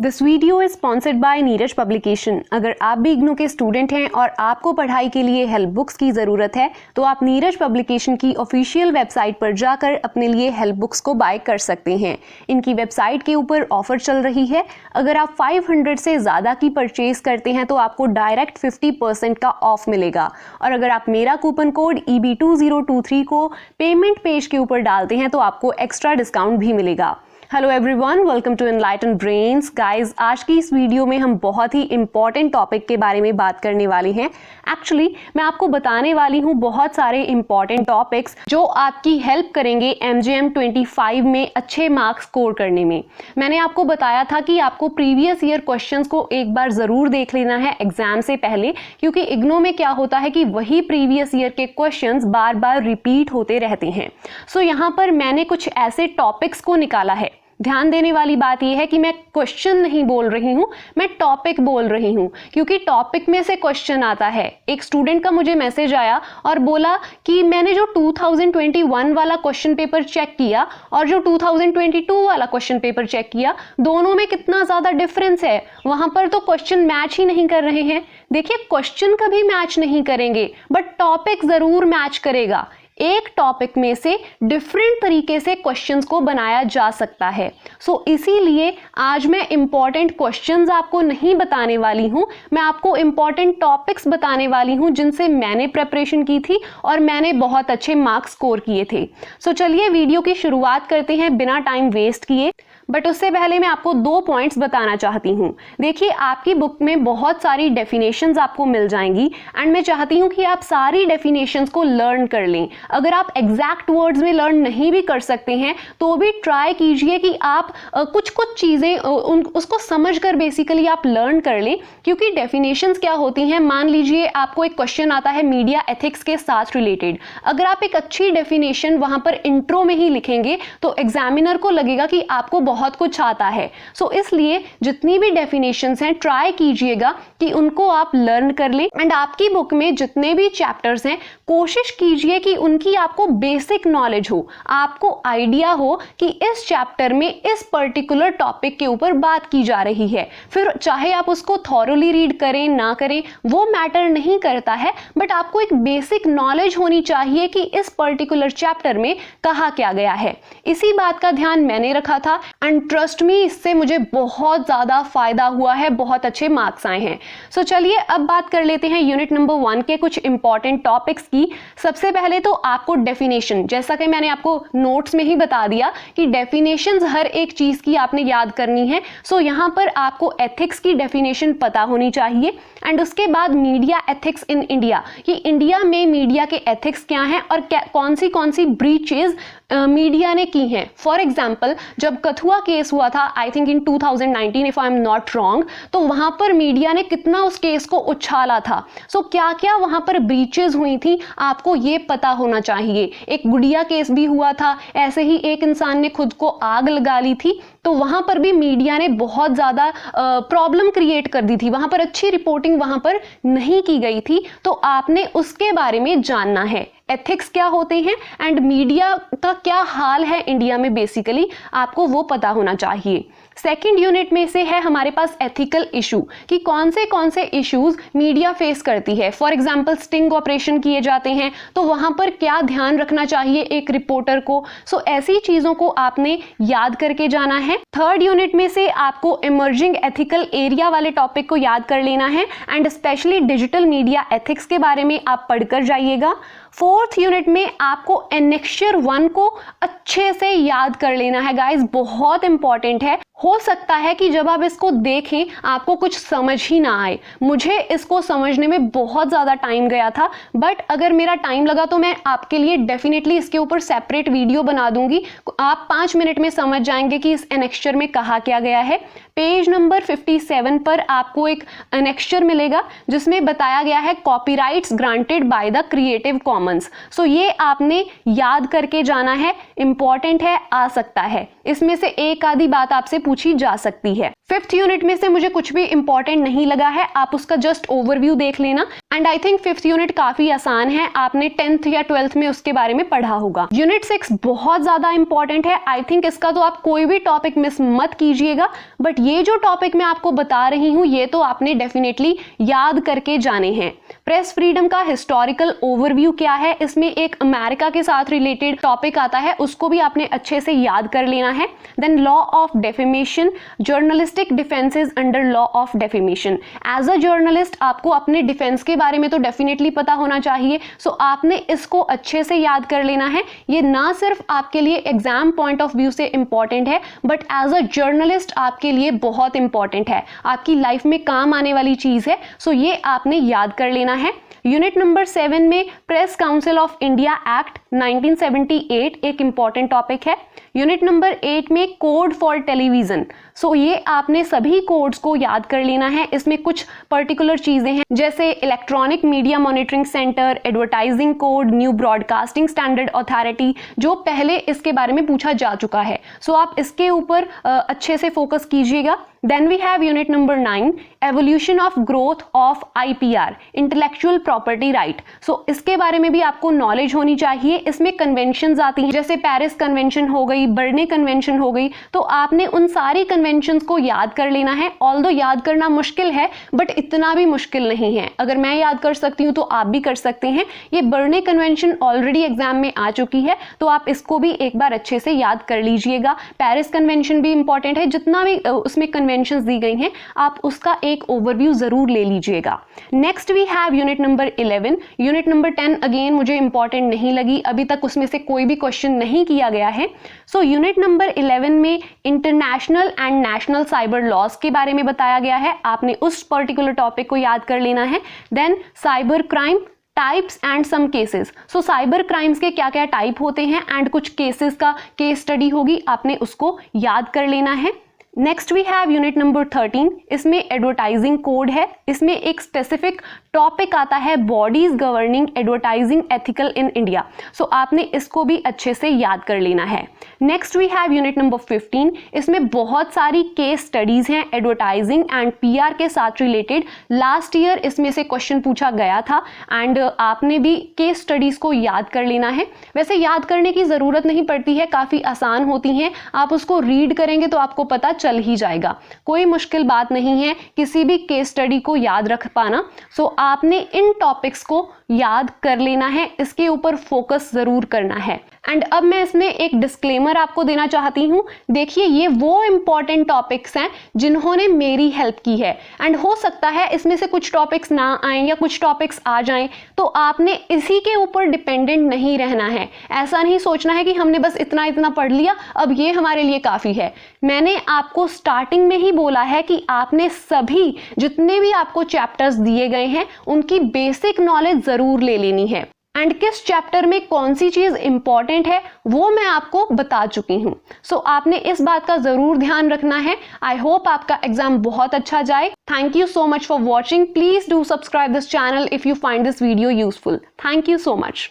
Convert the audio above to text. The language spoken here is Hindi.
This video is sponsored by Neeraj publication. अगर आप भी इग्नू के स्टूडेंट हैं और आपको पढ़ाई के लिए हेल्प बुक्स की ज़रूरत है तो आप नीरज पब्लिकेशन की ऑफिशियल वेबसाइट पर जाकर अपने लिए हेल्प बुक्स को बाय कर सकते हैं। इनकी वेबसाइट के ऊपर ऑफर चल रही है। अगर आप 500 से ज़्यादा की परचेज करते हैं तो आपको डायरेक्ट 50% का ऑफ मिलेगा, और अगर आप मेरा कूपन कोड EB2023 को पेमेंट पेज के ऊपर डालते हैं तो आपको एक्स्ट्रा डिस्काउंट भी मिलेगा। Hello everyone, welcome to Enlighten Brains. Guys, आज की इस वीडियो में हम बहुत ही इंपॉर्टेंट टॉपिक के बारे में बात करने वाले हैं। एक्चुअली मैं आपको बताने वाली हूँ बहुत सारे इंपॉर्टेंट टॉपिक्स जो आपकी हेल्प करेंगे MGM 25 में अच्छे मार्क्स स्कोर करने में। मैंने आपको बताया था कि आपको प्रीवियस ईयर क्वेश्चंस को एक बार ज़रूर देख लेना है एग्जाम से पहले, क्योंकि इग्नो में क्या होता है कि वही प्रीवियस ईयर के क्वेश्चंस बार बार रिपीट होते रहते हैं। सो यहाँ पर मैंने कुछ ऐसे टॉपिक्स को निकाला है। ध्यान देने वाली बात यह है कि मैं क्वेश्चन नहीं बोल रही हूं, मैं टॉपिक बोल रही हूं, क्योंकि टॉपिक में से क्वेश्चन आता है। एक स्टूडेंट का मुझे मैसेज आया और बोला कि मैंने जो 2021 वाला क्वेश्चन पेपर चेक किया और जो 2022 वाला क्वेश्चन पेपर चेक किया, दोनों में कितना ज़्यादा डिफरेंस है। वहां पर तो क्वेश्चन मैच ही नहीं कर रहे हैं। देखिए, क्वेश्चन कभी मैच नहीं करेंगे बट टॉपिक ज़रूर मैच करेगा। एक टॉपिक में से डिफरेंट तरीके से क्वेश्चंस को बनाया जा सकता है। सो इसीलिए आज मैं इंपॉर्टेंट क्वेश्चंस आपको नहीं बताने वाली हूं, मैं आपको इंपॉर्टेंट टॉपिक्स बताने वाली हूं जिनसे मैंने प्रिपरेशन की थी और मैंने बहुत अच्छे मार्क्स स्कोर किए थे। सो चलिए वीडियो की शुरुआत करते हैं बिना टाइम वेस्ट किए। बट उससे पहले मैं आपको 2 पॉइंट्स बताना चाहती हूँ। देखिए, आपकी बुक में बहुत सारी डेफिनेशंस आपको मिल जाएंगी एंड मैं चाहती हूँ कि आप सारी डेफिनेशंस को लर्न कर लें। अगर आप एग्जैक्ट वर्ड्स में लर्न नहीं भी कर सकते हैं तो भी ट्राई कीजिए कि आप कुछ चीज़ें उसको समझ कर बेसिकली आप लर्न कर लें, क्योंकि डेफिनेशंस क्या होती हैं। मान लीजिए आपको एक क्वेश्चन आता है मीडिया एथिक्स के साथ रिलेटेड। अगर आप एक अच्छी डेफिनेशन वहाँ पर इंट्रो में ही लिखेंगे तो एग्जामिनर को लगेगा कि आपको बहुत कुछ आता है। सो इसलिए जितनी भी डेफिनेशंस हैं ट्राई कीजिएगा कि उनको आप लर्न कर लें। एंड आपकी बुक में जितने भी चैप्टर्स हैं कोशिश कीजिए कि उनकी आपको बेसिक नॉलेज हो, आपको आइडिया हो कि इस चैप्टर में इस पर्टिकुलर टॉपिक के ऊपर बात की जा रही है। फिर चाहे आप उसको थॉरोली रीड करें ना करें वो मैटर नहीं करता है, बट आपको एक बेसिक नॉलेज होनी चाहिए कि इस पर्टिकुलर चैप्टर में कहा क्या गया है। इसी बात का ध्यान मैंने रखा था एंड ट्रस्ट मी, इससे मुझे बहुत ज़्यादा फायदा हुआ है, बहुत अच्छे मार्क्स आए हैं। सो चलिए अब बात कर लेते हैं यूनिट नंबर 1 के कुछ इंपॉर्टेंट टॉपिक्स की। सबसे पहले तो आपको डेफिनेशन, जैसा कि मैंने आपको नोट्स में ही बता दिया कि डेफिनेशंस हर एक चीज़ की आपने याद करनी है। सो यहाँ पर आपको एथिक्स की डेफिनेशन पता होनी चाहिए एंड उसके बाद मीडिया एथिक्स इन इंडिया, कि इंडिया में मीडिया के एथिक्स क्या हैं और कौन सी ब्रीचेज मीडिया ने की हैं। फॉर एग्जाम्पल, जब कथुआ केस हुआ था I think in 2019 if I am not wrong, तो वहां पर मीडिया ने कितना उस केस को उछाला था। सो क्या क्या वहां पर ब्रीचेज हुई थी आपको ये पता होना चाहिए। एक गुड़िया केस भी हुआ था, ऐसे ही एक इंसान ने खुद को आग लगा ली थी, तो वहां पर भी मीडिया ने बहुत ज़्यादा प्रॉब्लम क्रिएट कर दी थी। वहां पर अच्छी रिपोर्टिंग वहां पर नहीं की गई थी, तो आपने उसके बारे में जानना है। एथिक्स क्या होते हैं एंड मीडिया का क्या हाल है इंडिया में, बेसिकली आपको वो पता होना चाहिए। सेकंड यूनिट में से है हमारे पास एथिकल इशू, कि कौन से इश्यूज मीडिया फेस करती है। फॉर एग्जांपल, स्टिंग ऑपरेशन किए जाते हैं तो वहां पर क्या ध्यान रखना चाहिए एक रिपोर्टर को। सो ऐसी चीजों को आपने याद करके जाना है। थर्ड यूनिट में से आपको इमर्जिंग एथिकल एरिया वाले टॉपिक को याद कर लेना है and specially digital media ethics के बारे में आप पढ़कर जाइएगा। फोर्थ यूनिट में आपको एनेक्चर 1 को अच्छे से याद कर लेना है गाइस, बहुत इंपॉर्टेंट है। हो सकता है कि जब आप इसको देखें आपको कुछ समझ ही ना आए। मुझे इसको समझने में बहुत ज़्यादा टाइम गया था, बट अगर मेरा टाइम लगा तो मैं आपके लिए डेफिनेटली इसके ऊपर सेपरेट वीडियो बना दूंगी। आप 5 मिनट में समझ जाएंगे कि इस एनेक्चर में कहा क्या गया है। पेज नंबर 57 पर आपको एक एनेक्चर मिलेगा जिसमें बताया गया है copyrights granted by the creative commons. Commons. So ये आपने याद करके जाना है, इंपॉर्टेंट है, आ सकता है, इसमें से एक आधी बात आपसे पूछी जा सकती है। 5th यूनिट में से मुझे कुछ भी इंपॉर्टेंट नहीं लगा है, आप उसका जस्ट ओवरव्यू देख लेना। And I think 5th unit काफी आसान है, आपने 10th या 12th में उसके बारे में पढ़ा होगा। यूनिट 6 बहुत ज्यादा इंपॉर्टेंट है, आई थिंक इसका तो आप कोई भी टॉपिक मिस मत कीजिएगा, बट ये जो टॉपिक मैं आपको बता रही हूं ये तो आपने डेफिनेटली याद करके जाने हैं। प्रेस फ्रीडम का हिस्टोरिकल ओवरव्यू क्या है, इसमें एक अमेरिका के साथ रिलेटेड टॉपिक आता है, उसको भी आपने अच्छे से याद कर लेना है। Then law of defamation, journalistic defences under law of defamation. As a journalist आपको अपने डिफेंस के बारे में तो डेफिनेटली पता होना चाहिए, सो आपने इसको अच्छे से याद कर लेना है। ये ना सिर्फ आपके लिए एग्जाम पॉइंट ऑफ व्यू से इंपॉर्टेंट है, बट एज अ जर्नलिस्ट आपके लिए बहुत इंपॉर्टेंट है, आपकी लाइफ में काम आने वाली चीज है, सो ये आपने याद कर लेना है। यूनिट नंबर 7 में press council of India act 1978 एक इंपॉर्टेंट टॉपिक है। यूनिट नंबर 8 में कोड फॉर टेलीविजन, सो ये आपने सभी कोड्स को याद कर लेना है। इसमें कुछ पर्टिकुलर चीजें हैं जैसे electronic media monitoring centre, advertising code, new broadcasting standard authority, जो पहले इसके बारे में पूछा जा चुका है, सो आप इसके ऊपर अच्छे से फोकस कीजिएगा। Then we have unit number 9, evolution of growth of IPR, intellectual property right. So इसके बारे में भी आपको नॉलेज होनी चाहिए। इसमें कन्वेंशंस आती हैं जैसे पेरिस कन्वेंशन हो गई, बर्ने कन्वेंशन हो गई, तो आपने उन सारी कन्वेंशंस को याद कर लेना है। ऑल्दो याद करना मुश्किल है, बट इतना भी मुश्किल नहीं है, अगर मैं याद कर सकती हूँ तो आप भी कर सकते हैं। ये बर्ने कन्वेंशन ऑलरेडी एग्जाम में आ चुकी है, तो आप इसको भी एक बार अच्छे से याद कर लीजिएगा। पेरिस कन्वेंशन भी इंपॉर्टेंट है, जितना भी उसमें कन्वेंशंस दी गई हैं आप उसका एक ओवरव्यू जरूर ले लीजिएगा। Next we have unit number 11। Unit number 10 again मुझे इंपॉर्टेंट नहीं लगी, अभी तक उसमें से कोई भी क्वेश्चन नहीं किया गया है। सो यूनिट नंबर 11 में international and national cyber laws के बारे में बताया गया है, आपने उस पर्टिकुलर टॉपिक को याद कर लेना है। Then cyber crime types and some cases, so cyber crimes के क्या क्या टाइप होते हैं एंड कुछ केसेस का केस स्टडी होगी, आपने उसको याद कर लेना है। Next we have unit number 13, इसमें एडवर्टाइजिंग कोड है, इसमें एक स्पेसिफिक टॉपिक आता है bodies governing advertising ethical in India, so आपने इसको भी अच्छे से याद कर लेना है। Next we have unit number 15, इसमें बहुत सारी केस स्टडीज हैं एडवर्टाइजिंग एंड पीआर के साथ रिलेटेड। लास्ट ईयर इसमें से क्वेश्चन पूछा गया था एंड आपने भी केस स्टडीज को याद कर लेना है। वैसे याद करने की जरूरत नहीं पड़ती है, काफी आसान होती हैं, आप उसको रीड करेंगे तो आपको पता चल ही जाएगा, कोई मुश्किल बात नहीं है किसी भी केस स्टडी को याद रख पाना। सो आपने इन टॉपिक्स को याद कर लेना है, इसके ऊपर फोकस जरूर करना है। एंड अब मैं इसमें एक डिस्क्लेमर आपको देना चाहती हूं, देखिए ये वो इंपॉर्टेंट टॉपिक्स हैं जिन्होंने मेरी हेल्प की है, एंड हो सकता है इसमें से कुछ टॉपिक्स ना आए या कुछ टॉपिक्स आ जाएं, तो आपने इसी के ऊपर डिपेंडेंट नहीं रहना है। ऐसा नहीं सोचना है कि हमने बस इतना इतना पढ़ लिया अब ये हमारे लिए काफी है। मैंने आपको स्टार्टिंग में ही बोला है कि आपने सभी जितने भी आपको चैप्टर्स दिए गए हैं उनकी बेसिक नॉलेज जरूर ले लेनी है, एंड किस चैप्टर में कौन सी चीज इंपॉर्टेंट है वो मैं आपको बता चुकी हूं। सो आपने इस बात का जरूर ध्यान रखना है। आई होप आपका एग्जाम बहुत अच्छा जाए। Thank you so much for watching. Please do subscribe this channel if you find this video useful. Thank you so much.